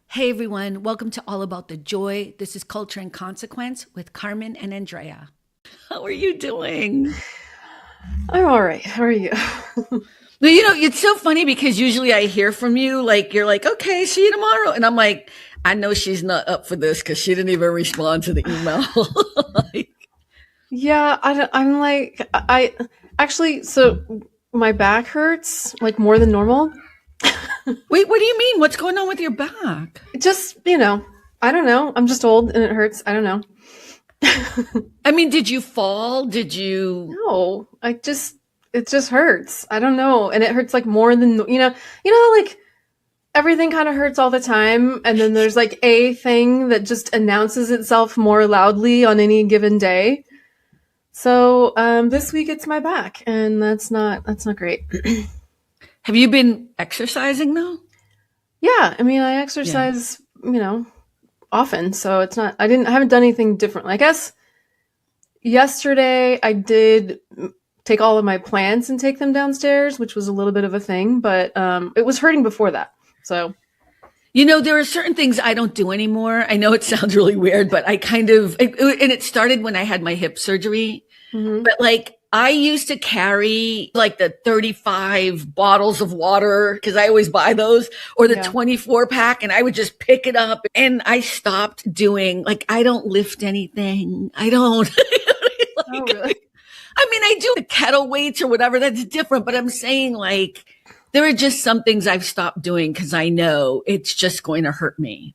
Hey everyone, welcome to All About the Joy. This is Culture and Consequence with Carmen and Andrea. How are you doing? I'm all right. How are you? Well, it's so funny because usually I hear from you, like, you're like, okay, see you tomorrow. And I'm like, I know she's not up for this because she didn't even respond to the email. Like, Yeah, I'm like, I actually, so my back hurts like more than normal. wait, what do you mean? What's going on with your back? It just, I don't know. I'm just old and it hurts. I don't know. I mean, did you fall? Did you? No, it just hurts. I don't know. And it hurts like more than, how like everything kind of hurts all the time. And then there's like a thing that just announces itself more loudly on any given day. So this week it's my back, and that's not great. Have you been exercising though? Yeah, I mean, I Yeah. exercise, often, so it's not. I haven't done anything different. I guess yesterday I did take all of my plants and take them downstairs, which was a little bit of a thing, but it was hurting before that. So There are certain things I don't do anymore. I know it sounds really weird, but I kind of, and it started when I had my hip surgery. mhm. But like, I used to carry like the 35 bottles of water because I always buy those or the Yeah. 24 pack and I would just pick it up and I stopped doing like, I don't lift anything. I don't Oh, like, really? I mean, I do the kettle weights or whatever. That's different, but I'm saying like, there are just some things I've stopped doing because I know it's just going to hurt me.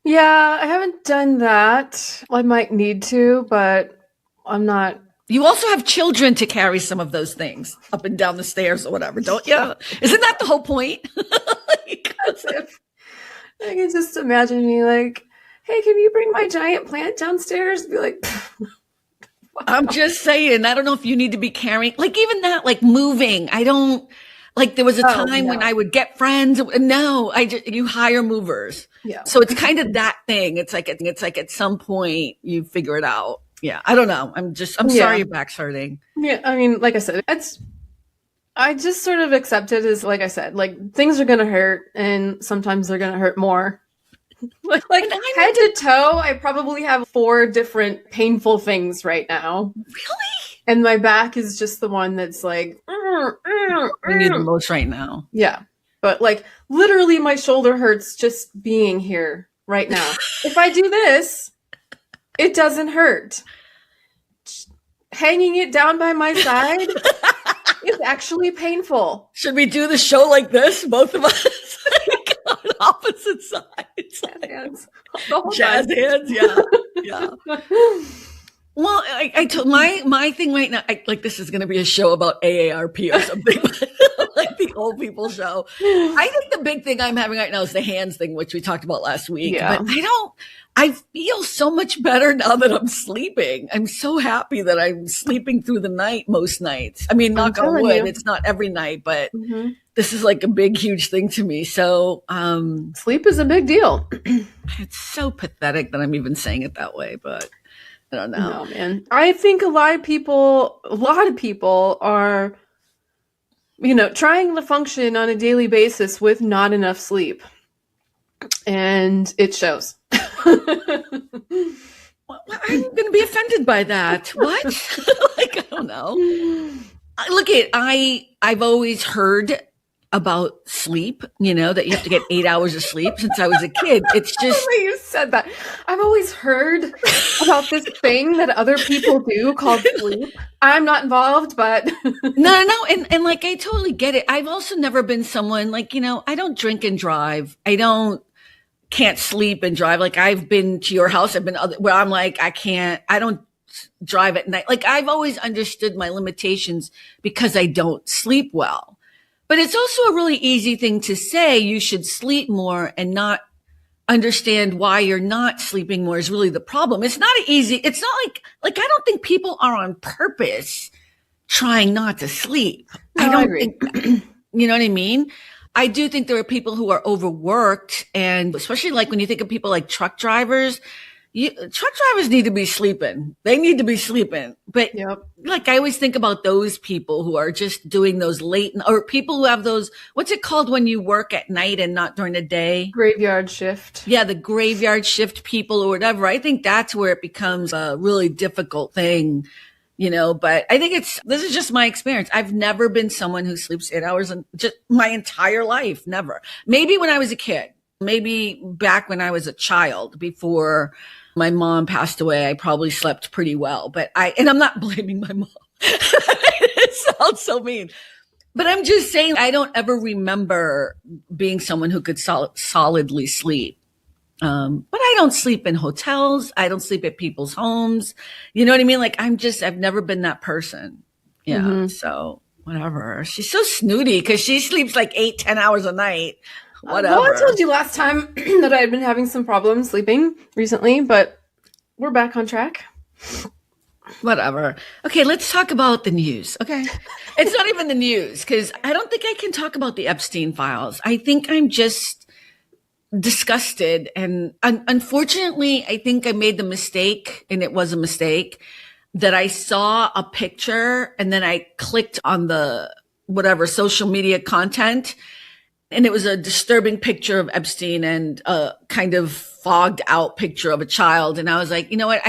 Yeah, I haven't done that. I might need to, but I'm not. You also have children to carry some of those things up and down the stairs or whatever, don't you? Isn't that the whole point? Like, That's it. I can just imagine me like, "Hey, can you bring my giant plant downstairs?" Be like, I'm "Wow." just saying, I don't know if you need to be carrying, like even that, like moving. I don't, like there was a Oh time when no. I would get friends. No, you hire movers. Yeah. So it's kind of that thing. It's like at some point you figure it out. Yeah. I don't know. I'm sorry Yeah. your back's hurting. Yeah. I mean, like I said, I just sort of accept it as, like I said, like things are gonna hurt, and sometimes they're gonna hurt more. Like And I head need to to toe, I probably have four different painful things right now, really and my back is just the one that's like, bring you the most right now. yeah. But like literally, my shoulder hurts just being here right now. If I do this, it doesn't hurt. Hanging it down by my side is actually painful. Should we do the show like this, both of us, like on opposite sides, Jazz hands the whole jazz time. hands? Yeah, yeah. Well, I told my thing right now. Like this is going to be a show about AARP or something, like the old people show. I think the big thing I'm having right now is the hands thing, which we talked about last week. Yeah. But I don't. I feel so much better now that I'm sleeping. I'm so happy that I'm sleeping through the night most nights. I mean, I'm knock on telling wood, you. it's not every night, but Hmm. this is like a big, huge thing to me. So Sleep is a big deal. it's so pathetic that I'm even saying it that way, but I don't know. No, man. I think a lot of people are, trying to function on a daily basis with not enough sleep. And it shows. Well, I'm going to be offended by that. What? Like, I don't know. I've always heard about sleep, that you have to get 8 hours of sleep since I was a kid. It's just, The way you said that. I've always heard about this thing that other people do called sleep. I'm not involved, but no. And like, I totally get it. I've also never been someone like, I don't drink and drive. Can't sleep and drive. Like I've been to your house. I've been where I'm like, I don't drive at night. Like I've always understood my limitations because I don't sleep well. But it's also a really easy thing to say you should sleep more and not understand why you're not sleeping more is really the problem. It's not easy. It's not like I don't think people are on purpose trying not to sleep. no, I I don't agree. think, you know what I mean? I do think there are people who are overworked and especially like when you think of people like truck drivers, Truck drivers need to be sleeping. They need to be sleeping. But Yep. like, I always think about those people who are just doing those late, or people who have those, what's it called when you work at night and not during the day? Graveyard shift. Yeah, the graveyard shift people or whatever. I think that's where it becomes a really difficult thing, but I think this is just my experience. I've never been someone who sleeps 8 hours and just my entire life. Never. Maybe when I was a kid, maybe back when I was a child before my mom passed away, I probably slept pretty well, and I'm not blaming my mom. It sounds so mean, but I'm just saying I don't ever remember being someone who could solidly sleep. But I don't sleep in hotels. I don't sleep at people's homes. You know what I mean? Like I've never been that person. Yeah. Mm-hmm. So whatever. She's so snooty because she sleeps like 8-10 hours a night. Whatever. Well, I told you last time that I had been having some problems sleeping recently, but we're back on track. Whatever. Okay, let's talk about the news. Okay. It's not even the news because I don't think I can talk about the Epstein files. I think I'm just disgusted. And unfortunately, I think I made the mistake, and it was a mistake, that I saw a picture and then I clicked on the whatever social media content. And it was a disturbing picture of Epstein and a kind of fogged out picture of a child. And I was like, you know what?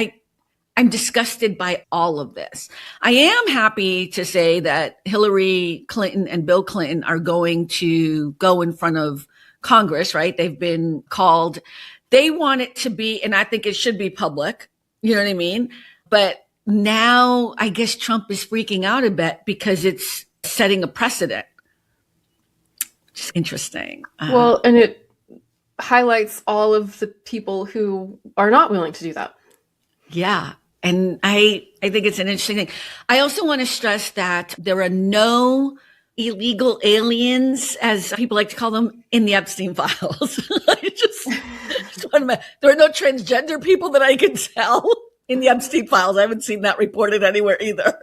I'm disgusted by all of this. I am happy to say that Hillary Clinton and Bill Clinton are going to go in front of Congress, right? They've been called. They want it to be, and I think it should be public. You know what I mean? But now I guess Trump is freaking out a bit because it's setting a precedent. Just interesting. Well, and it highlights all of the people who are not willing to do that. Yeah. And I think it's an interesting thing. I also want to stress that there are no illegal aliens, as people like to call them, in the Epstein files. There are no transgender people that I can tell in the Epstein files. I haven't seen that reported anywhere either.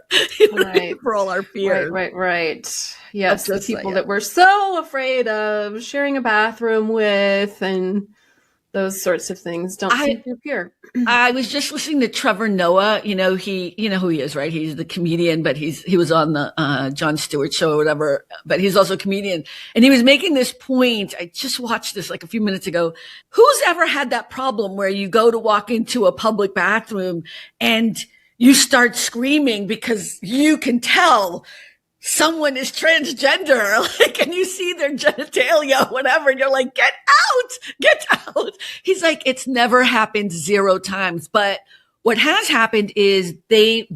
Right. For all our fears. Right. Yes, the people that we're so afraid of sharing a bathroom with and those sorts of things don't seem to appear. I was just listening to Trevor Noah. You know who he is, right? He's the comedian, but he was on the Jon Stewart show or whatever, but he's also a comedian. And he was making this point. I just watched this like a few minutes ago. Who's ever had that problem where you go to walk into a public bathroom and you start screaming because you can tell someone is transgender, and you see their genitalia, whatever, and you're like, get out. He's like, it's never happened 0 times. But what has happened is they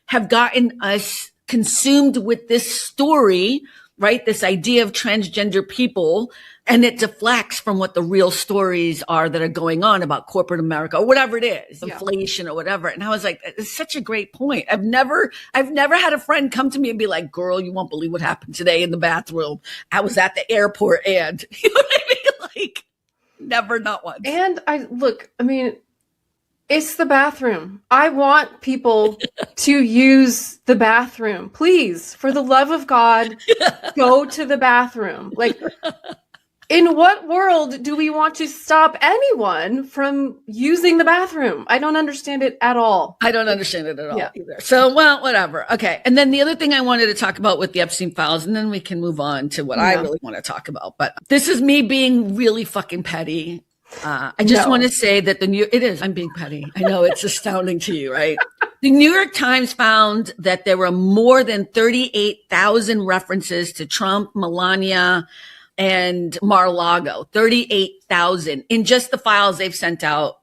have gotten us consumed with this story, right? This idea of transgender people, and it deflects from what the real stories are that are going on about corporate America or whatever it is, inflation or whatever. And I was like, it's such a great point. I've never had a friend come to me and be like, girl, you won't believe what happened today in the bathroom. I was at the airport and, you know what I mean? Like, never, not once. And it's the bathroom. I want people to use the bathroom. Please, for the love of God, go to the bathroom. Like, in what world do we want to stop anyone from using the bathroom? I don't understand it at all. I don't understand it at all either. So, well, whatever. Okay. And then the other thing I wanted to talk about with the Epstein files, and then we can move on to what I really want to talk about. But this is me being really fucking petty. I just want to say that I'm being petty. I know it's astounding to you, right? The New York Times found that there were more than 38,000 references to Trump, Melania, and Mar-a-Lago, 38,000 in just the files they've sent out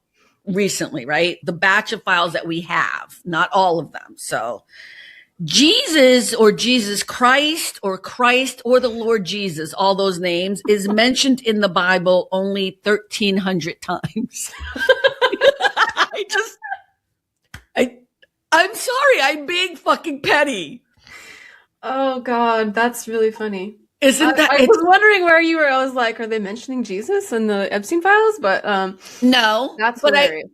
recently, right? The batch of files that we have, not all of them. So Jesus or Jesus Christ or the Lord Jesus, all those names, is mentioned in the Bible only 1,300 times. I'm sorry, I'm being fucking petty. Oh God, that's really funny. Isn't that? I was wondering where you were. I was like, are they mentioning Jesus in the Epstein files? But no, that's hilarious.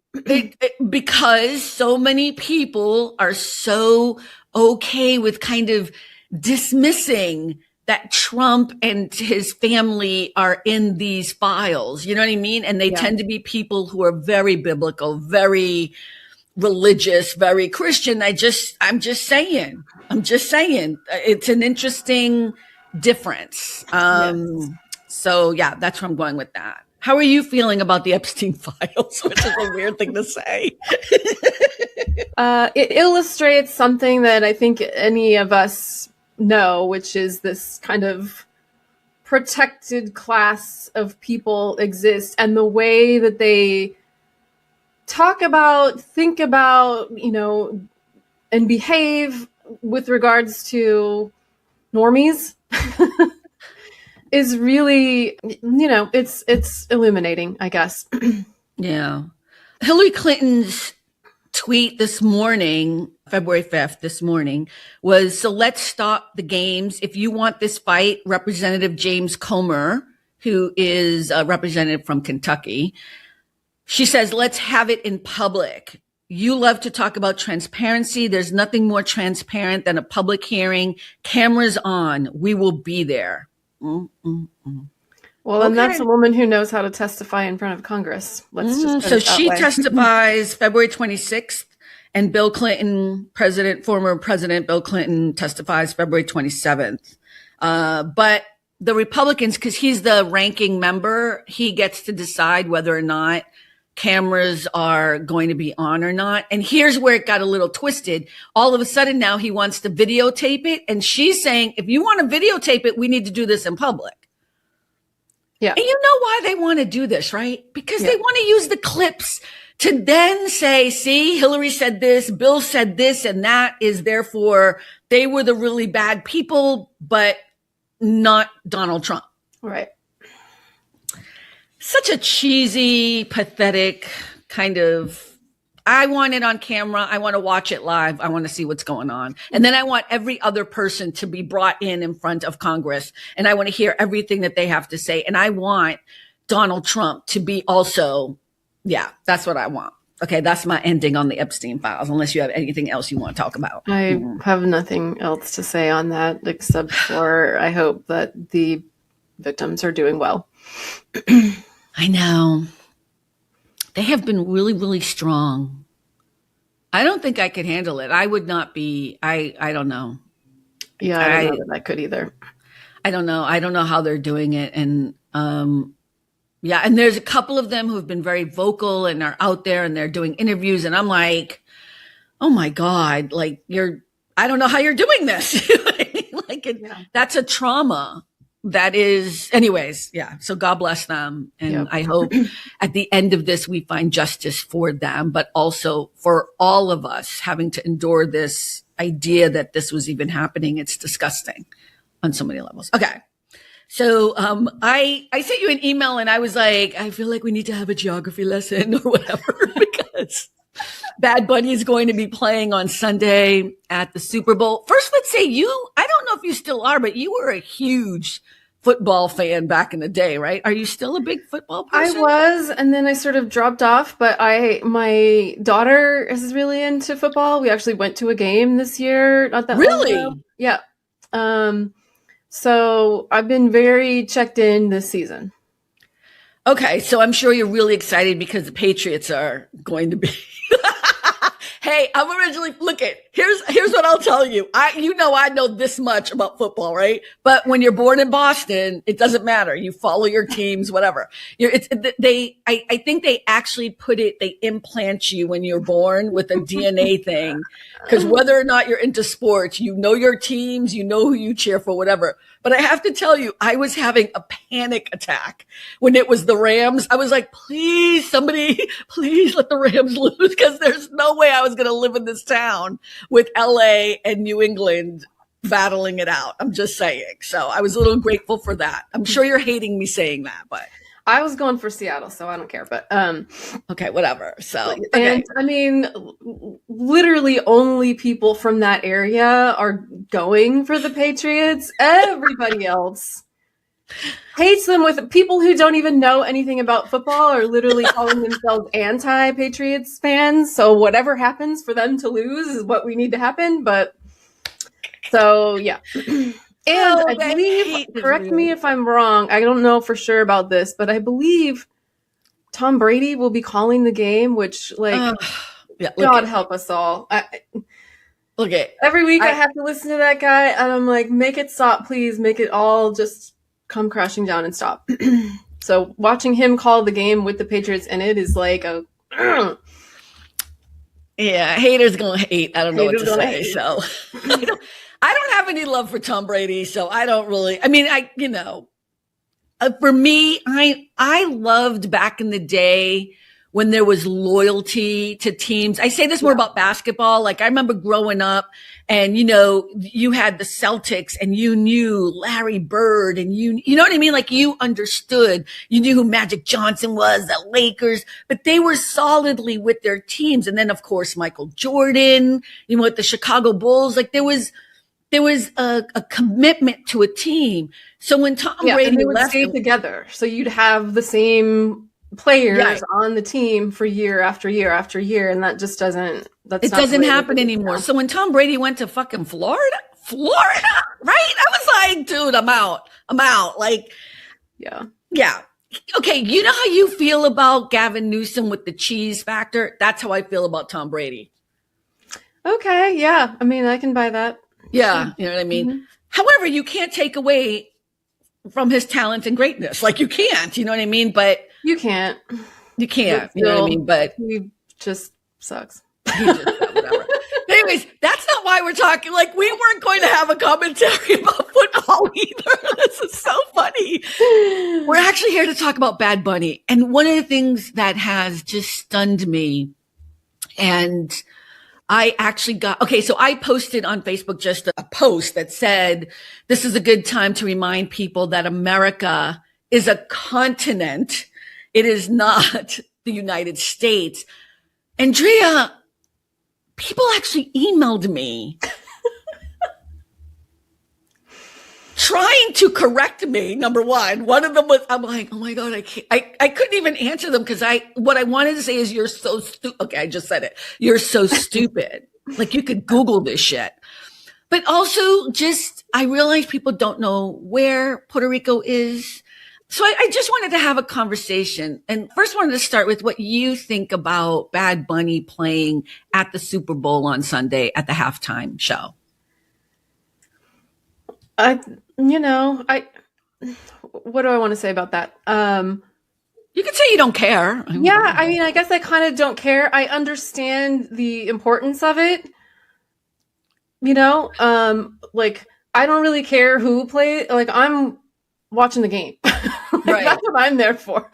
Because so many people are so okay with kind of dismissing that Trump and his family are in these files. You know what I mean? And they tend to be people who are very biblical, very religious, very Christian. I'm just saying, it's an interesting difference. So yeah, that's where I'm going with that. How are you feeling about the Epstein files, which is a weird thing to say? It illustrates something that I think any of us know, which is this kind of protected class of people exist, and the way that they talk about, think about, and behave with regards to normies is really, it's illuminating, I guess. Yeah. Hillary Clinton's tweet this morning, February 5th, this morning, was, so let's stop the games. If you want this fight, Representative James Comer, who is a representative from Kentucky, she says, let's have it in public. You love to talk about transparency. There's nothing more transparent than a public hearing. Cameras on. We will be there. Well, and that's a woman who knows how to testify in front of Congress. Let's just put so it that she way. testifies February 26th, and Bill Clinton, former President Bill Clinton, testifies February 27th. But the Republicans, because he's the ranking member, he gets to decide whether or not cameras are going to be on or not. And here's where it got a little twisted. All of a sudden now he wants to videotape it. And she's saying, if you want to videotape it, we need to do this in public. Yeah. And you know why they want to do this, right? Because they want to use the clips to then say, see, Hillary said this, Bill said this, and that is therefore they were the really bad people, but not Donald Trump. Right. Such a cheesy, pathetic kind of, I want it on camera. I want to watch it live. I want to see what's going on. And then I want every other person to be brought in front of Congress. And I want to hear everything that they have to say. And I want Donald Trump to be also, that's what I want. Okay, that's my ending on the Epstein files, unless you have anything else you want to talk about. I have nothing else to say on that, except for I hope that the victims are doing well. I know. They have been really, really strong. I don't think I could handle it. I would not be, I don't know. Yeah, I don't know that I could either. I don't know. I don't know how they're doing it. And and there's a couple of them who have been very vocal and are out there and they're doing interviews. And I'm like, oh my God, like I don't know how you're doing this. That's a trauma. That is, anyways, so God bless them. And I hope at the end of this, we find justice for them, but also for all of us having to endure this idea that this was even happening. It's disgusting on so many levels. Okay. So, I sent you an email and I was like, I feel like we need to have a geography lesson or whatever, because Bad Bunny is going to be playing on Sunday at the Super Bowl. First, let's say I don't know if you still are, but you were a huge football fan back in the day, right? Are you still a big football person? I was, and then I sort of dropped off, but my daughter is really into football. We actually went to a game this year. Not that long ago. Yeah. So I've been very checked in this season. Okay, so I'm sure you're really excited because the Patriots are going to be. Hey, I'm originally, here's what I'll tell you. I know this much about football, right? But when you're born in Boston, it doesn't matter. You follow your teams, whatever. I think they actually they implant you when you're born with a DNA thing. Because whether or not you're into sports, you know your teams, you know who you cheer for, whatever. But I have to tell you, I was having a panic attack when it was the Rams. I was like, please, somebody, please let the Rams lose, because there's no way I was going to live in this town with LA and New England battling it out. I'm just saying. So I was a little grateful for that. I'm sure you're hating me saying that, but I was going for Seattle, so I don't care. But okay, whatever. So and I mean, literally only people from that area are going for the Patriots. Everybody else hates them. With people who don't even know anything about football are literally calling themselves anti-Patriots fans. So whatever happens for them to lose is what we need to happen. But so yeah. And Oh, I that believe, hate is correct me real. if I'm wrong, I don't know for sure about this, but I believe Tom Brady will be calling the game, which, like, Yeah, God help us all. look at, Every week I I, have to listen to that guy, and I'm like, make it stop, please. Make it all just come crashing down and stop. So watching him call the game with the Patriots in it is like a yeah, haters gonna hate. I don't know what haters to gonna say. hate. So I don't have any love for Tom Brady. So I don't really, I mean, for me, I loved back in the day when there was loyalty to teams. I say this more about basketball. Like I remember growing up and, you had the Celtics and you knew Larry Bird and you know what I mean? Like you understood, you knew who Magic Johnson was, the Lakers, but they were solidly with their teams. And then of course, Michael Jordan, with the Chicago Bulls, like there was a commitment to a team. So when Tom Brady and they would left, stay together. So you'd have the same players yeah, on the team for year after year after year, and that just doesn't. That's it not doesn't happen anymore. So when Tom Brady went to fucking Florida, right? I was like, dude, I'm out. Like, yeah. Okay, you know how you feel about Gavin Newsom with the cheese factor? That's how I feel about Tom Brady. Okay, yeah. I mean, I can buy that. Yeah, you know what I mean? Mm-hmm. However, you can't take away from his talent and greatness. Like you can't, you know what I mean? But you can't. You can't, you know what I mean? But he just sucks. Whatever. Anyways, that's not why we're talking. Like we weren't going to have a commentary about football either. This is so funny. We're actually here to talk about Bad Bunny. And one of the things that has just stunned me, and I actually so I posted on Facebook just a post that said, this is a good time to remind people that America is a continent. It is not the United States. Andrea, people actually emailed me trying to correct me. Number one of them was, I'm like, oh my God, I couldn't even answer them because what I wanted to say is you're so stupid. Okay, I just said it. You're so stupid. Like you could Google this shit. But also I realize people don't know where Puerto Rico is. So I just wanted to have a conversation and first wanted to start with what you think about Bad Bunny playing at the Super Bowl on Sunday at the halftime show. What do I want to say about that? You could say you don't care. Yeah, I mean, I guess I kind of don't care. I understand the importance of it. Like I don't really care who plays. Like I'm watching the game. Right. That's what I'm there for.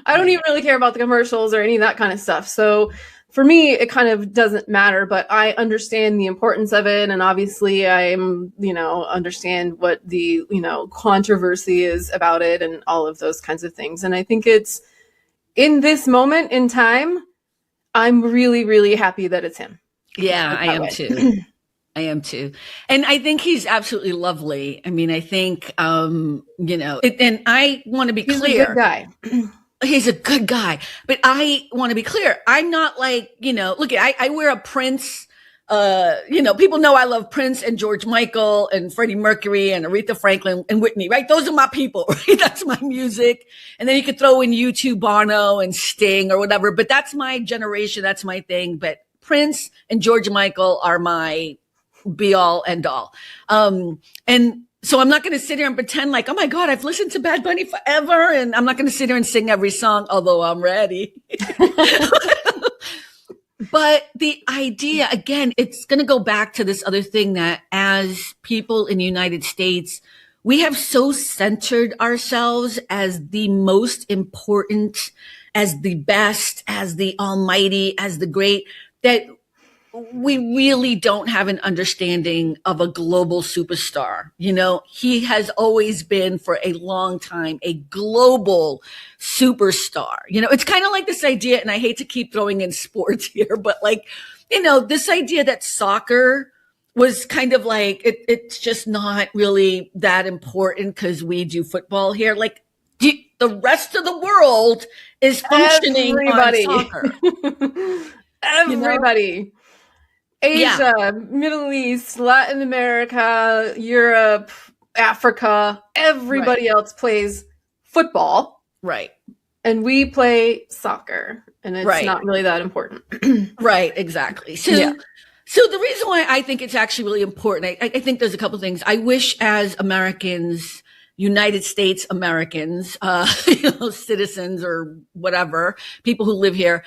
I don't even really care about the commercials or any of that kind of stuff. So for me, it kind of doesn't matter, but I understand the importance of it. And obviously understand what the, controversy is about it and all of those kinds of things. And I think it's in this moment in time, I'm really, really happy that it's him. Yeah, I am too. I am too. And I think he's absolutely lovely. I mean, I think, and I want to be clear. He's a good guy. He's a good guy. But I want to be clear. I'm not like, look, I wear a Prince, people know I love Prince and George Michael and Freddie Mercury and Aretha Franklin and Whitney, right? Those are my people, right? That's my music. And then you could throw in U2, Bono and Sting or whatever, but that's my generation. That's my thing. But Prince and George Michael are my be all end all. And so I'm not going to sit here and pretend like, oh my God, I've listened to Bad Bunny forever. And I'm not going to sit here and sing every song, although I'm ready. But the idea, again, it's going to go back to this other thing that as people in the United States, we have so centered ourselves as the most important, as the best, as the almighty, as the great, that we really don't have an understanding of a global superstar. He has always been for a long time a global superstar. It's kind of like this idea, and I hate to keep throwing in sports here, but this idea that soccer was kind of like, it's just not really that important because we do football here. Like the rest of the world is functioning on soccer. Everybody. Asia, Middle East, Latin America, Europe, Africa, everybody else plays football. Right. And we play soccer, and it's Right. not really that important. Right, exactly. So, Yeah. so the reason why I think it's actually really important, I think there's a couple of things. I wish as Americans, United States Americans, citizens or whatever, people who live here,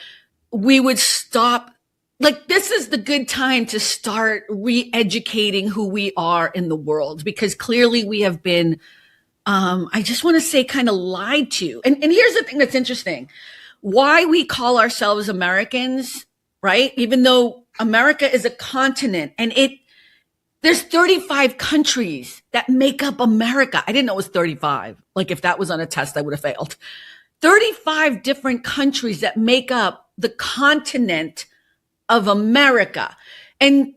we would stop. Like, this is the good time to start re-educating who we are in the world, because clearly we have been, I just want to say, kind of lied to. And here's the thing that's interesting. Why we call ourselves Americans, right? Even though America is a continent, and there's 35 countries that make up America. I didn't know it was 35. Like, if that was on a test, I would have failed. 35 different countries that make up the continent of America. And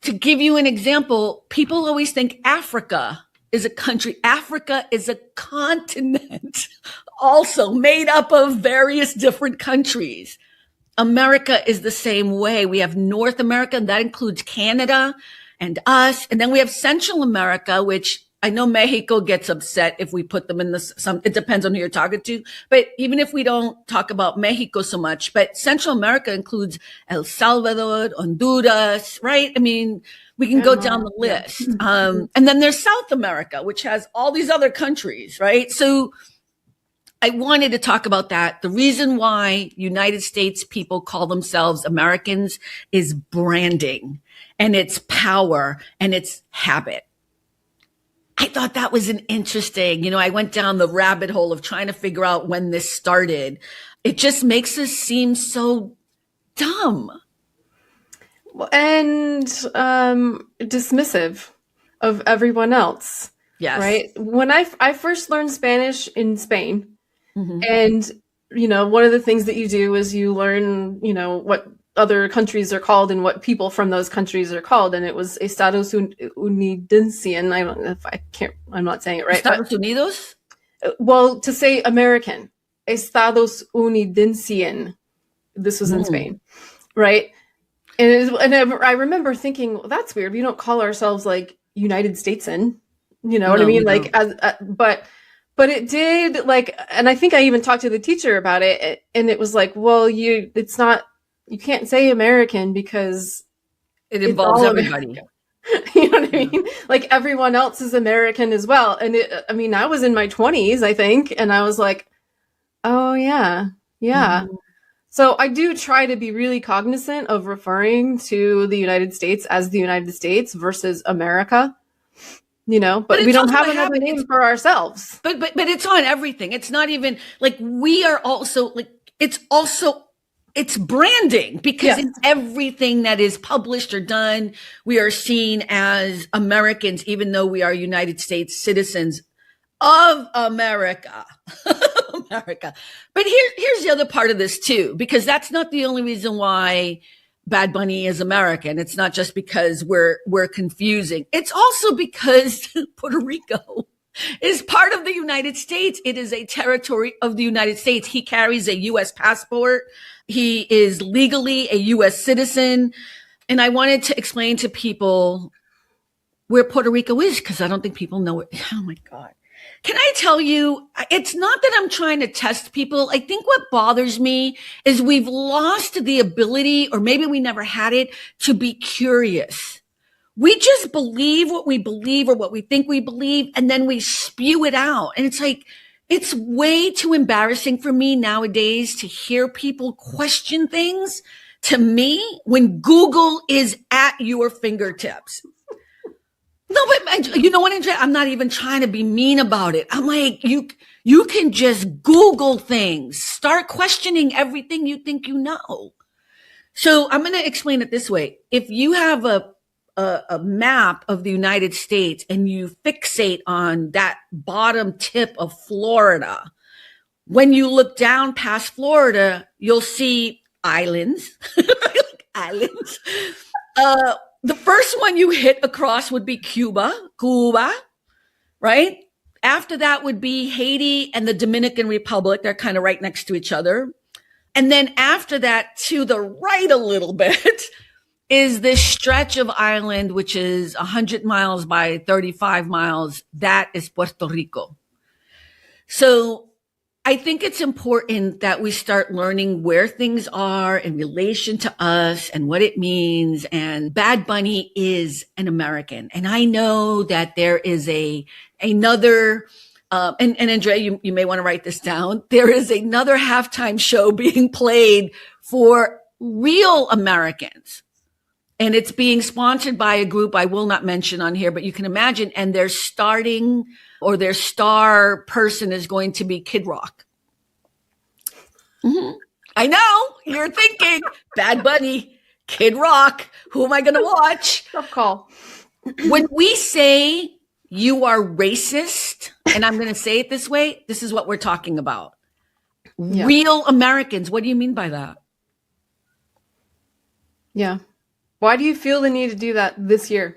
to give you an example, people always think Africa is a country. Africa is a continent also made up of various different countries. America is the same way. We have North America, and that includes Canada and us. And then we have Central America, which I know Mexico gets upset if we put them in it depends on who you're talking to. But even if we don't talk about Mexico so much, but Central America includes El Salvador, Honduras, right? I mean, we can go down the list. And then there's South America, which has all these other countries, right? So I wanted to talk about that. The reason why United States people call themselves Americans is branding, and it's power, and it's habit. I thought that was an interesting, I went down the rabbit hole of trying to figure out when this started. It just makes us seem so dumb. And dismissive of everyone else. Yes. Right? When I first learned Spanish in Spain, and, one of the things that you do is you learn, what other countries are called and what people from those countries are called. And it was Estados Unidensian. I don't know if I'm not saying it right. Estados Unidos? Well, to say American, Estados Unidensian. This was in Spain, right? And I remember thinking, well, that's weird. We don't call ourselves like United Statesan. You know what I mean? Like, but it did, like, and I think I even talked to the teacher about it, and it was like, well, you can't say American because it involves everybody. You know what I mean? Like, everyone else is American as well. And I was in my 20s, I think, and I was like, oh yeah. So I do try to be really cognizant of referring to the United States as the United States versus America. But we don't have another name for ourselves. But it's on everything. It's not even like we are also like, it's branding, because in everything that is published or done, we are seen as Americans, even though we are United States citizens of America. America. But here's the other part of this too, because that's not the only reason why Bad Bunny is American. It's not just because we're confusing. It's also because Puerto Rico is part of the United States. It is a territory of the United States. He carries a U.S. passport. He is legally a U.S. citizen. And I wanted to explain to people where Puerto Rico is, because I don't think people know it. Oh my God. Can I tell you, it's not that I'm trying to test people. I think what bothers me is we've lost the ability, or maybe we never had it, to be curious. We just believe what we believe or what we think we believe, and then we spew it out. And it's like, it's way too embarrassing for me nowadays to hear people question things to me when Google is at your fingertips. No, but you know what, Andrea? I'm not even trying to be mean about it. I'm like, you can just Google things. Start questioning everything you think you know. So I'm going to explain it this way. If you have a map of the United States and you fixate on that bottom tip of Florida, when you look down past Florida, you'll see islands, islands. The first one you hit across would be Cuba, right? After that would be Haiti and the Dominican Republic. They're kind of right next to each other. And then after that, to the right a little bit, is this stretch of island, which is 100 miles by 35 miles. That is Puerto Rico. So I think it's important that we start learning where things are in relation to us and what it means. And Bad Bunny is an American. And I know that there is another, and Andrea, you may want to write this down. There is another halftime show being played for real Americans. And it's being sponsored by a group I will not mention on here, but you can imagine. And their star person is going to be Kid Rock. Mm-hmm. I know you're thinking Bad Bunny, Kid Rock. Who am I going to watch? Tough call. When we say you are racist, and I'm going to say it this way, this is what we're talking about. Yeah. Real Americans. What do you mean by that? Yeah. Why do you feel the need to do that this year?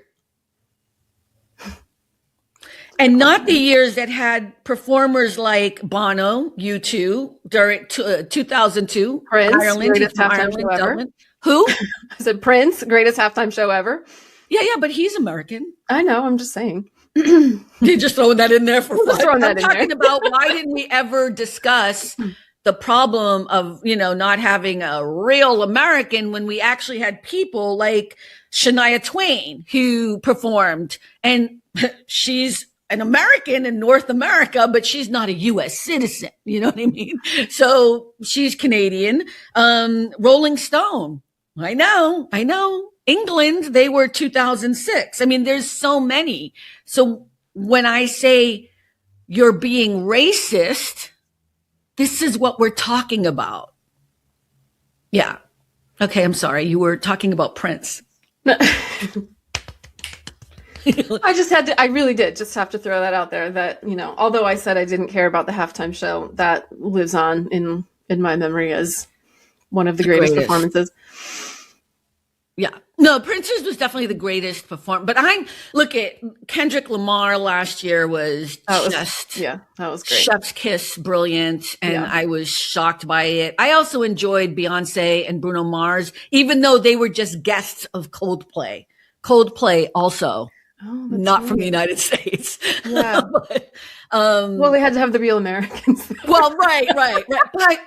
And not the years that had performers like Bono, U2, during 2002, Prince, Ireland, greatest halftime show ever. Dublin. Who? I said Prince, greatest halftime show ever. Yeah, but he's American. I know, I'm just saying. You're just throwing that in there for fun. I'm talking about why didn't we ever discuss the problem of, not having a real American when we actually had people like Shania Twain who performed, and she's an American in North America, but she's not a U.S. citizen. You know what I mean? So she's Canadian. Rolling Stone. I know. England, they were 2006. I mean, there's so many. So when I say you're being racist, this is what we're talking about. Yeah. Okay, I'm sorry. You were talking about Prince. I really did just have to throw that out there that, although I said I didn't care about the halftime show, that lives on in my memory as one of the greatest performances. Yeah. No, Prince's was definitely the greatest performance. But look at Kendrick Lamar last year that was great. Chef's kiss, brilliant. And I was shocked by it. I also enjoyed Beyonce and Bruno Mars, even though they were just guests of Coldplay. Coldplay also, not from the United States. Yeah. But, well, they had to have the real Americans. Well, right. But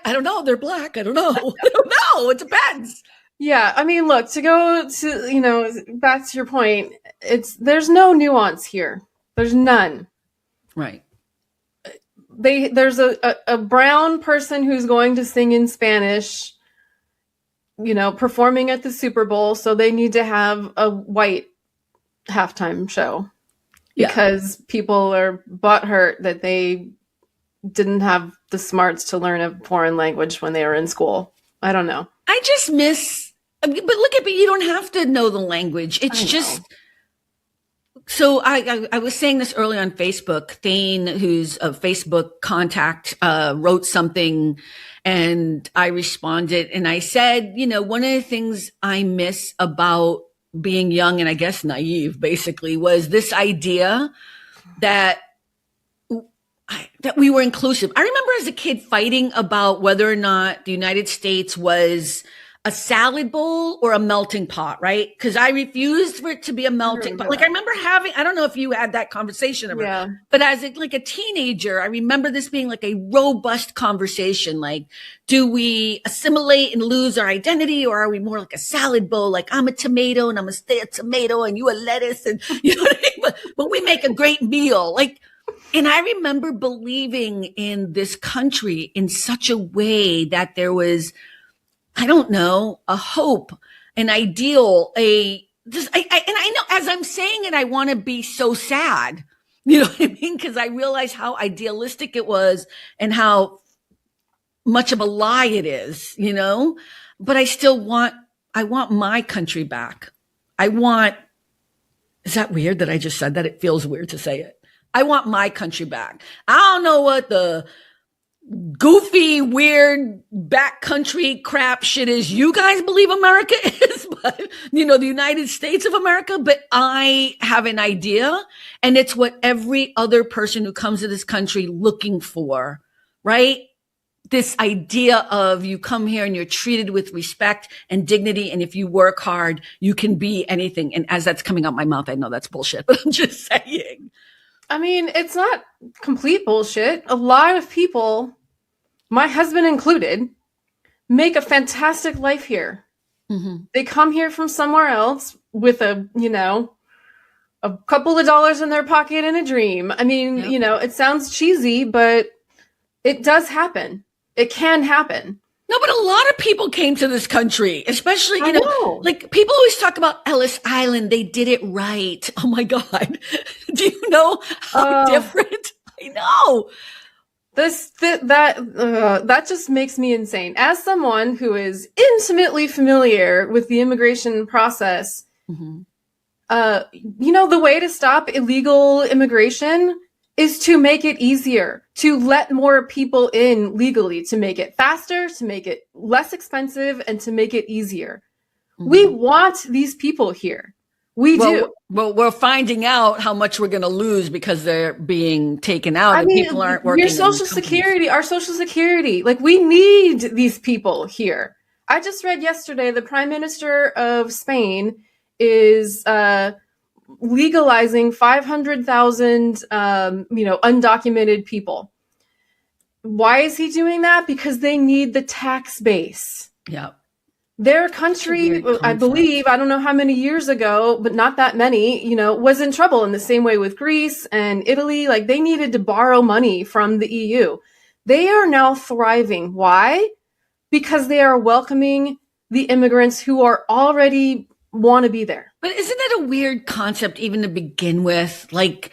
I don't know. They're black. I don't know. I don't know. It depends. Yeah, I mean, look, to go to, back to your point, there's no nuance here. There's none. Right. There's a brown person who's going to sing in Spanish, performing at the Super Bowl, so they need to have a white halftime show because people are butthurt that they didn't have the smarts to learn a foreign language when they were in school. I don't know. I just but you don't have to know the language. It's just, so I was saying this early on Facebook. Thane, who's a Facebook contact, wrote something and I responded and I said, one of the things I miss about being young and I guess naive basically was this idea that we were inclusive. I remember as a kid fighting about whether or not the United States was a salad bowl or a melting pot, right? Because I refused for it to be a melting pot. Like I remember I don't know if you had that conversation ever, but as a teenager, I remember this being like a robust conversation. Like, do we assimilate and lose our identity, or are we more like a salad bowl? Like I'm a tomato and I'm gonna stay a tomato and you a lettuce, and you know what I mean? But we make a great meal, like. And I remember believing in this country in such a way that there was, I don't know, a hope, an ideal, and I know as I'm saying it, I want to be so sad. You know what I mean? Because I realize how idealistic it was and how much of a lie it is, but I want my country back. Is that weird that I just said that? It feels weird to say it. I want my country back. I don't know what the goofy, weird, backcountry crap shit is you guys believe America is, but, the United States of America. But I have an idea, and it's what every other person who comes to this country looking for, right? this idea of you come here and you're treated with respect and dignity. And if you work hard, you can be anything. And as that's coming out my mouth, I know that's bullshit, but I'm just saying. I mean, it's not complete bullshit. A lot of people, my husband included, make a fantastic life here. Mm-hmm. They come here from somewhere else with a couple of dollars in their pocket and a dream. I mean, it sounds cheesy, but it does happen. It can happen. No, but a lot of people came to this country, especially, like people always talk about Ellis Island. They did it right. Oh my God. Do you know how different? I know. That just makes me insane. As someone who is intimately familiar with the immigration process, mm-hmm. The way to stop illegal immigration is to make it easier, to let more people in legally, to make it faster, to make it less expensive, and to make it easier. Mm-hmm. We want these people here. We do. Well, we're finding out how much we're going to lose because they're being taken out and people aren't working. Your Social Security, our Social Security, like we need these people here. I just read yesterday the Prime Minister of Spain is legalizing 500,000, undocumented people. Why is he doing that? Because they need the tax base. Yeah. Their country, I believe, I don't know how many years ago, but not that many, was in trouble in the same way with Greece and Italy. Like they needed to borrow money from the EU. They are now thriving. Why? Because they are welcoming the immigrants who are already want to be there. But isn't that a weird concept even to begin with? Like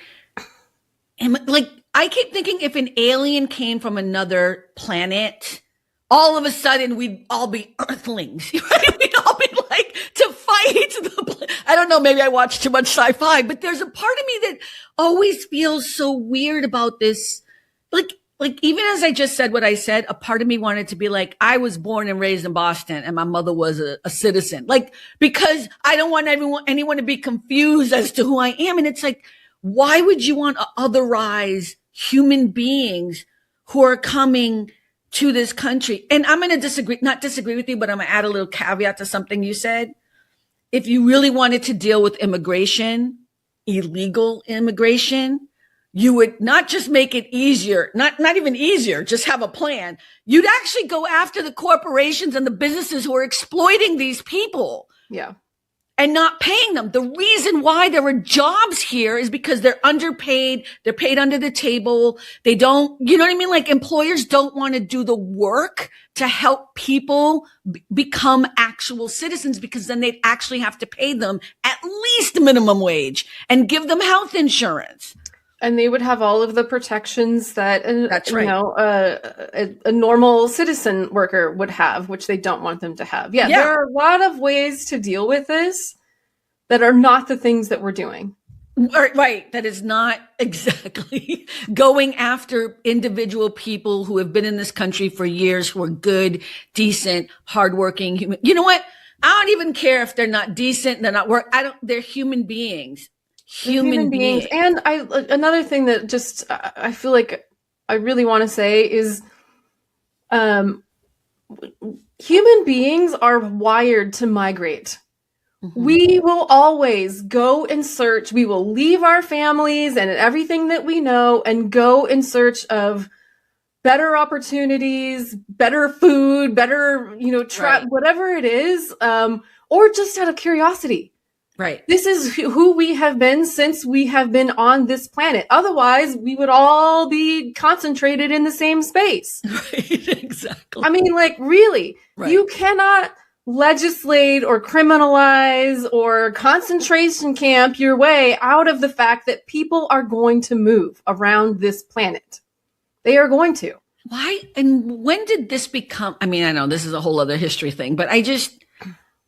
I keep thinking if an alien came from another planet, all of a sudden we'd all be earthlings, right? We'd all be like to fight. I don't know, maybe I watch too much sci-fi, but there's a part of me that always feels so weird about this. Like even as I just said what I said, a part of me wanted to be like, I was born and raised in Boston and my mother was a citizen. Like, because I don't want anyone to be confused as to who I am. And it's like, why would you want to otherize human beings who are coming to this country? And I'm going to not disagree with you, but I'm going to add a little caveat to something you said. If you really wanted to deal with immigration, illegal immigration, you would not just make it easier, not even easier, just have a plan. You'd actually go after the corporations and the businesses who are exploiting these people. Yeah. And not paying them. The reason why there are jobs here is because they're underpaid. They're paid under the table. They don't, you know what I mean? Like employers don't want to do the work to help people become actual citizens because then they'd actually have to pay them at least minimum wage and give them health insurance. And they would have all of the protections that That's right. A normal citizen worker would have, which they don't want them to have. Yeah, there are a lot of ways to deal with this that are not the things that we're doing. Right. That is not exactly going after individual people who have been in this country for years, who are good, decent, hardworking human. You know what? I don't even care if they're not decent, they're not they're human beings. Human beings. And another thing that just I feel like I really want to say is human beings are wired to migrate. Mm-hmm. We will always go in search. We will leave our families and everything that we know and go in search of better opportunities, better food, better, whatever it is, or just out of curiosity. Right. This is who we have been since we have been on this planet. Otherwise, we would all be concentrated in the same space. Right, exactly. I mean, like, really, right. You cannot legislate or criminalize or concentration camp your way out of the fact that people are going to move around this planet. They are going to. Why? And when did this become? I mean, I know this is a whole other history thing, but I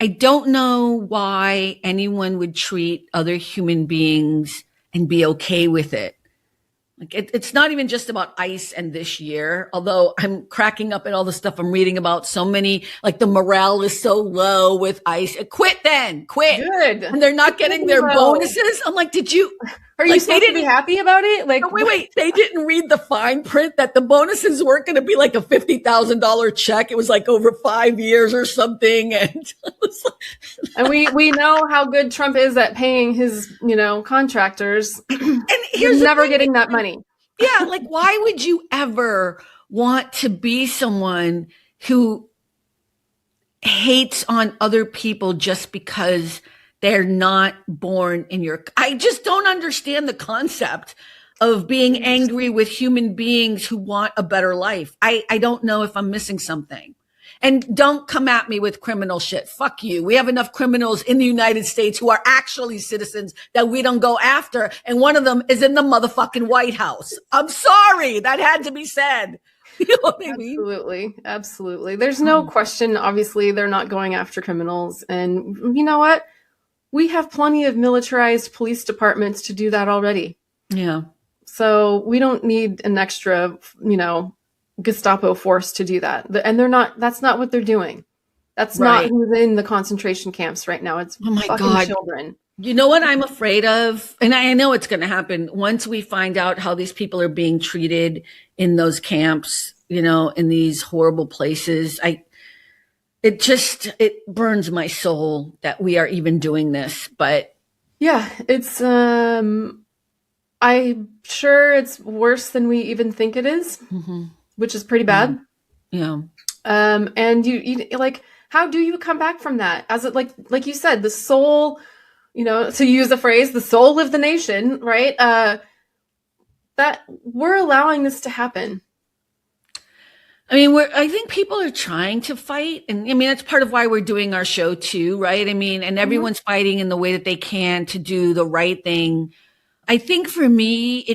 don't know why anyone would treat other human beings and be okay with it. Like it's not even just about ICE and this year, although I'm cracking up at all the stuff I'm reading about. So many, like the morale is so low with ICE. Quit then, quit. Good. And they're not getting their bonuses. I'm like, did you? Are you supposed to be happy about it? Like, no, wait. They didn't read the fine print that the bonuses weren't going to be like a $50,000 check. It was like over 5 years or something. And and we know how good Trump is at paying his, contractors. And he's never getting that money. Yeah. Like, why would you ever want to be someone who hates on other people just because they're not born in your, I just don't understand the concept of being angry with human beings who want a better life. I don't know if I'm missing something. And don't come at me with criminal shit. Fuck you. We have enough criminals in the United States who are actually citizens that we don't go after. And one of them is in the motherfucking White House. I'm sorry. That had to be said. You know what I mean? Absolutely. Absolutely. There's no question. Obviously, they're not going after criminals. And you know what? We have plenty of militarized police departments to do that already. Yeah. So we don't need an extra, Gestapo force to do that. And that's not what they're doing. That's not who's in the concentration camps right now. It's fucking children. You know what I'm afraid of? And I know it's going to happen once we find out how these people are being treated in those camps, in these horrible places. It burns my soul that we are even doing this, but yeah, it's, I'm sure it's worse than we even think it is, which is pretty bad. Yeah. And you like, how do you come back from that? As it, like you said, the soul, to use the phrase, the soul of the nation, right? That we're allowing this to happen. I mean, I think people are trying to fight. And I mean, that's part of why we're doing our show too, right? I mean, and everyone's fighting in the way that they can to do the right thing. I think for me,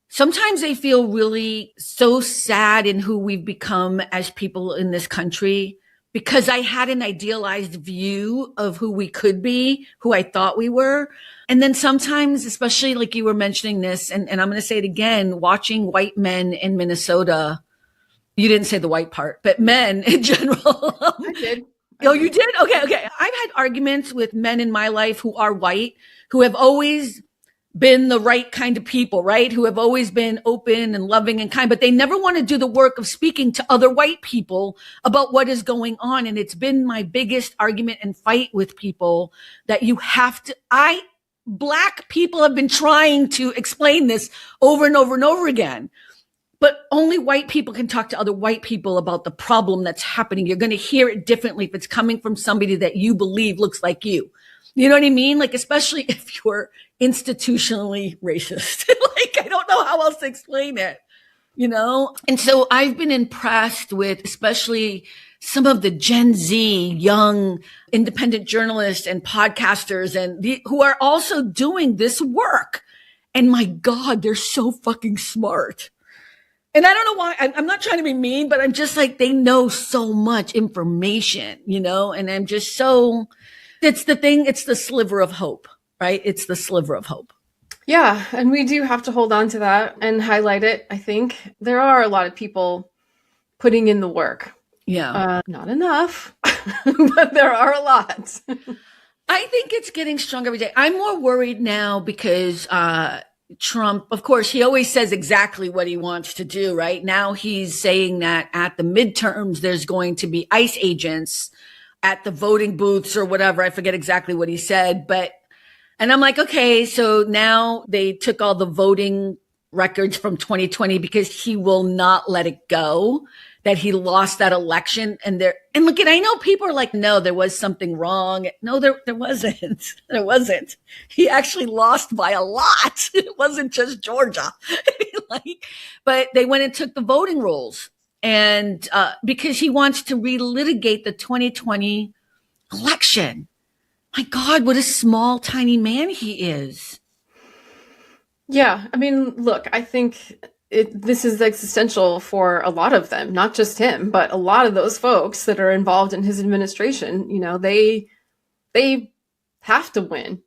sometimes I feel really so sad in who we've become as people in this country, because I had an idealized view of who we could be, who I thought we were. And then sometimes, especially like you were mentioning this, and I'm going to say it again, watching white men in Minnesota. You didn't say the white part, but men in general. I did. Oh, you did? Okay. I've had arguments with men in my life who are white, who have always been the right kind of people, right? Who have always been open and loving and kind, but they never want to do the work of speaking to other white people about what is going on. And it's been my biggest argument and fight with people that you have to, Black people have been trying to explain this over and over and over again. But only white people can talk to other white people about the problem that's happening. You're going to hear it differently if it's coming from somebody that you believe looks like you. You know what I mean? Like, especially if you're institutionally racist. Like, I don't know how else to explain it, And so I've been impressed with especially some of the Gen Z young independent journalists and podcasters who are also doing this work. And my God, they're so fucking smart. And I don't know why, I'm not trying to be mean, but I'm just like, they know so much information, and I'm just so, it's the sliver of hope, right? It's the sliver of hope. Yeah. And we do have to hold on to that and highlight it. I think there are a lot of people putting in the work. Yeah. Not enough, but there are a lot. I think it's getting stronger every day. I'm more worried now because, Trump, of course, he always says exactly what he wants to do, right? Now he's saying that at the midterms, there's going to be ICE agents at the voting booths or whatever. I forget exactly what he said, and I'm like, okay, so now they took all the voting records from 2020 because he will not let it go, that he lost that election. And look, and I know people are like, no, there was something wrong. No, there wasn't. There wasn't. He actually lost by a lot. It wasn't just Georgia. But they went and took the voting rolls. And because he wants to relitigate the 2020 election. My God, what a small, tiny man he is. Yeah. I mean, look, I think this is existential for a lot of them, not just him, but a lot of those folks that are involved in his administration. They have to win.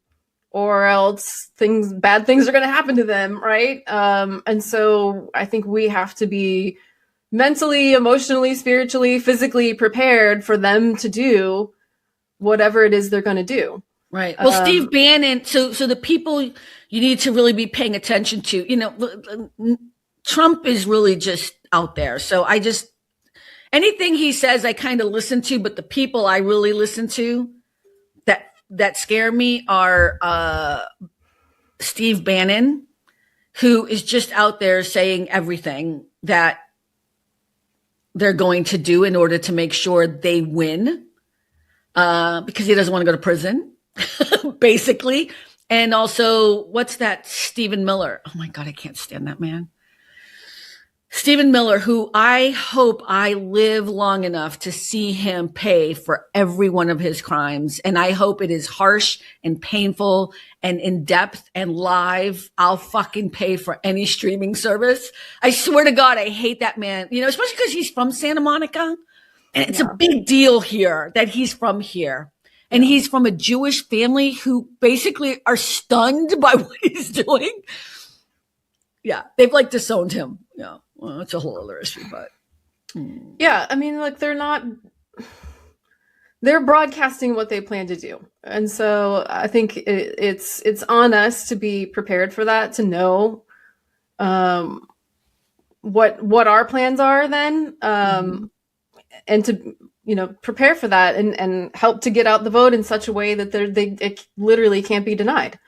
or else bad things are going to happen to them, right? And so I think we have to be mentally, emotionally, spiritually, physically prepared for them to do whatever it is they're going to do. Right. Well, Steve Bannon, so the people you need to really be paying attention to, Trump is really just out there. So anything he says, I kind of listen to, but the people I really listen to that scare me are Steve Bannon, who is just out there saying everything that they're going to do in order to make sure they win, because he doesn't want to go to prison, basically. And also, what's that? Stephen Miller. Oh my God, I can't stand that man. Stephen Miller, who I hope I live long enough to see him pay for every one of his crimes. And I hope it is harsh and painful and in depth and live. I'll fucking pay for any streaming service. I swear to God, I hate that man, especially because he's from Santa Monica. And it's a big deal here that he's from here. And he's from a Jewish family who basically are stunned by what he's doing. Yeah, they've disowned him. Yeah. Well, it's a whole other issue, but. Yeah, I mean, they're broadcasting what they plan to do. And so I think it's on us to be prepared for that, to know what our plans are then, and to, prepare for that and help to get out the vote in such a way that it literally can't be denied.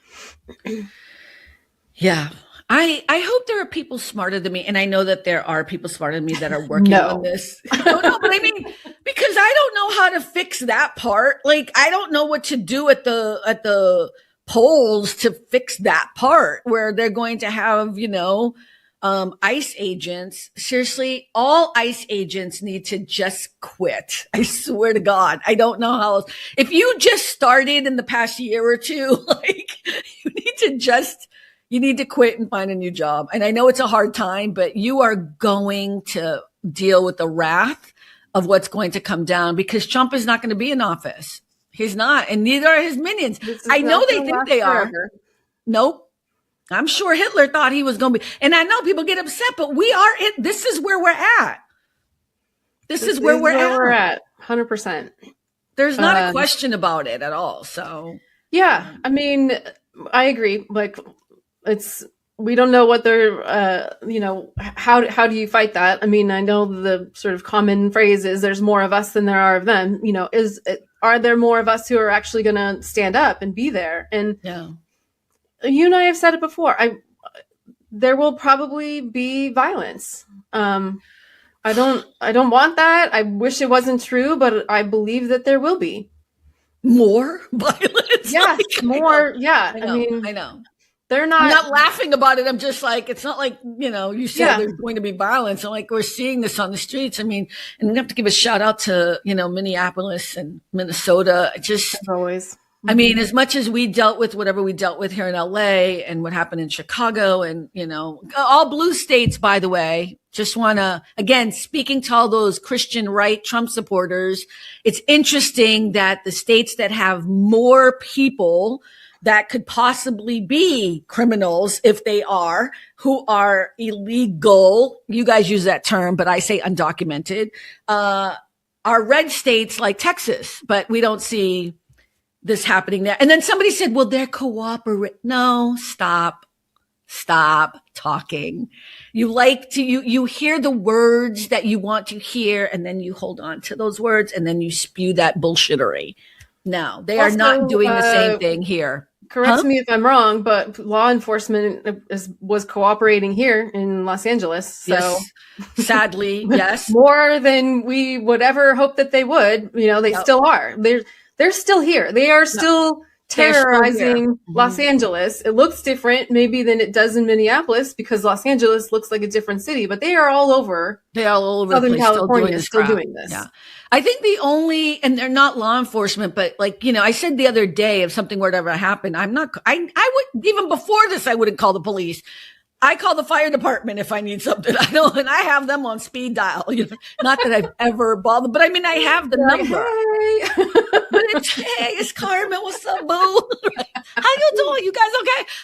Yeah. I hope there are people smarter than me, and I know that there are people smarter than me that are working on this. No, but I mean, because I don't know how to fix that part. I don't know what to do at the polls to fix that part where they're going to have, ICE agents. Seriously, all ICE agents need to just quit. I swear to God, I don't know how else. If you just started in the past year or two, you need to quit and find a new job. And I know it's a hard time, but you are going to deal with the wrath of what's going to come down, because Trump is not going to be in office. He's not. And neither are his minions. I know they think they are. Nope. I'm sure Hitler thought he was going to be. And I know people get upset, but this is where we're at. This is where we're at. 100%. There's not a question about it at all. So. Yeah. I mean, I agree. We don't know what they're, how do you fight that? I mean, I know the sort of common phrase is there's more of us than there are of them. Are there more of us who are actually going to stand up and be there? And you and I have said it before. There will probably be violence. I don't want that. I wish it wasn't true, but I believe that there will be more violence. Yes, more. Yeah. I know. I'm not laughing about it. I'm just it's not you said there's going to be violence. I'm we're seeing this on the streets. I mean, and we have to give a shout out to, Minneapolis and Minnesota. Just as always. I mean, as much as we dealt with whatever we dealt with here in LA and what happened in Chicago and, all blue states, by the way, just want to, again, speaking to all those Christian right Trump supporters, it's interesting that the states that have more people that could possibly be criminals, if they are, who are illegal, you guys use that term, but I say undocumented, are red states like Texas, but we don't see this happening there. And then somebody said, well, they're cooperating. No, stop talking. You hear the words that you want to hear, and then you hold on to those words, and then you spew that bullshittery. No, they are not doing the same thing here. Correct me if I'm wrong, but law enforcement was cooperating here in Los Angeles. So yes. Sadly, yes. More than we would ever hope that they would. They still are. They're still here. They are still terrorizing Los Angeles. It looks different maybe than it does in Minneapolis, because Los Angeles looks like a different city, but they are all over. Southern California still doing this. Yeah. I think and they're not law enforcement, but I said the other day, if something were to ever happen, I would, even before this, I wouldn't call the police. I call the fire department if I need something. And I have them on speed dial. Not that I've ever bothered, but I mean, I have the number. Hey. But it's Carmen. What's up, boo? How you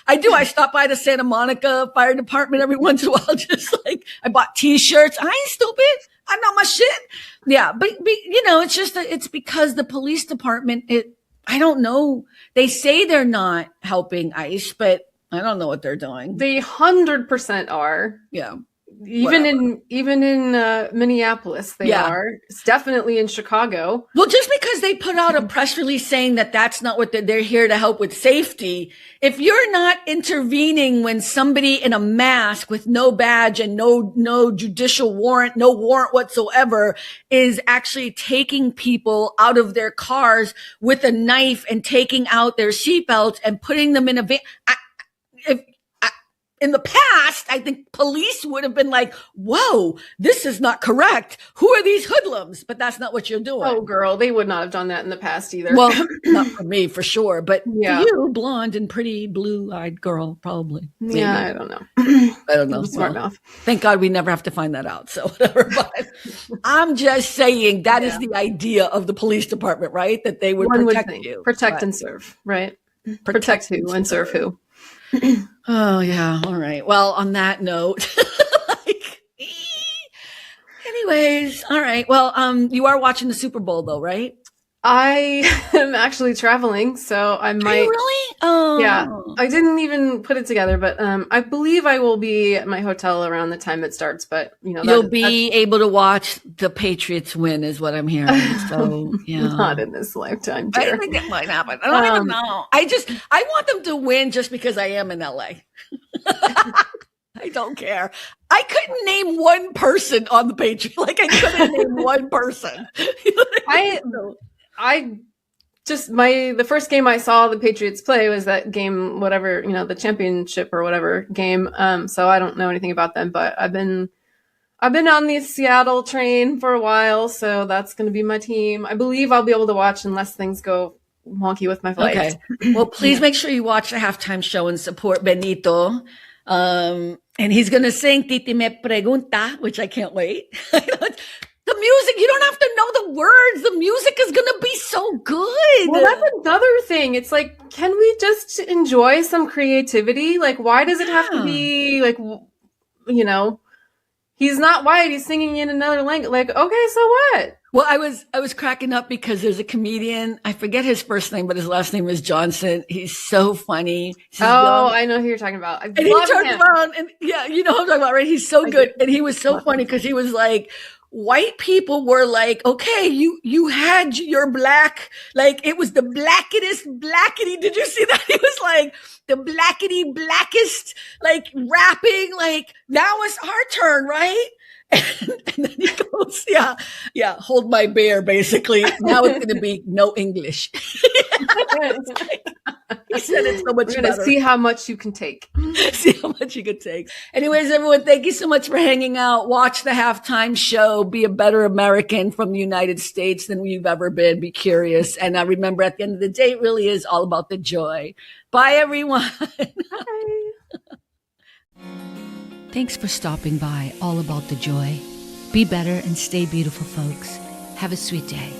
I do. I stop by the Santa Monica Fire Department every once in a while. Just like I bought T-shirts. I ain't stupid. I know my shit. Yeah, but it's just that it's because the police department. I don't know. They say they're not helping ICE, but I don't know what they're doing. They 100% are. Yeah. Even in Minneapolis, they are. It's definitely in Chicago. Well, just because they put out a press release saying that that's not what they're here to help with safety. If you're not intervening when somebody in a mask with no badge and no judicial warrant, no warrant whatsoever, is actually taking people out of their cars with a knife and taking out their seatbelts and putting them in a van. In the past, I think police would have been like, whoa, this is not correct. Who are these hoodlums? But that's not what you're doing. Oh, girl, they would not have done that in the past either. Well, not for me, for sure. But for you, blonde and pretty blue-eyed girl, probably. Maybe. Yeah, I don't know. I don't know. Smart mouth. Thank God we never have to find that out. So whatever. But I'm just saying that is the idea of the police department, right? That they would protect you. Protect and serve, right? Protect who and serve who. Oh yeah. All right. Well, on that note, anyways, all right. Well, you are watching the Super Bowl though, right? I am actually traveling, so I might. Are you really? Oh, yeah. I didn't even put it together, but I believe I will be at my hotel around the time it starts. But you'll be able to watch the Patriots win, is what I'm hearing. So yeah, not in this lifetime. Dear. I think it might happen. I don't even know. I want them to win just because I am in LA. I don't care. I couldn't name one person on the Patriots. Like I couldn't name one person. The first game I saw the Patriots play was that game, whatever, the championship or whatever game. So I don't know anything about them, but I've been on the Seattle train for a while, so that's going to be my team. I believe I'll be able to watch unless things go wonky with my flight. Okay. Well, please make sure you watch the halftime show and support Benito. And he's going to sing Titi Me Pregunta, which I can't wait. The music, you don't have to know the words. The music is going to be so good. Well, that's another thing. It's like, can we just enjoy some creativity? Like, why does it have to be like, he's not white. He's singing in another language. Like, okay, so what? Well, I was cracking up because there's a comedian. I forget his first name, but his last name is Johnson. He's so funny. I know who you're talking about. And he turned around and you know what I'm talking about, right? He's so good. And he was so funny because he was like, white people were like, okay, you had your black, like it was the blackety. Did you see that? He was like the blackest, like rapping, like now it's our turn, right? And then he goes, yeah, hold my beer, basically. Now it's going to be no English. He said it so much better. We're going to see how much you can take. See how much you can take. Anyways, everyone, thank you so much for hanging out. Watch the halftime show. Be a better American from the United States than you've ever been. Be curious. And remember, at the end of the day, it really is all about the joy. Bye, everyone. Bye. Thanks for stopping by. All about the joy. Be better and stay beautiful, folks. Have a sweet day.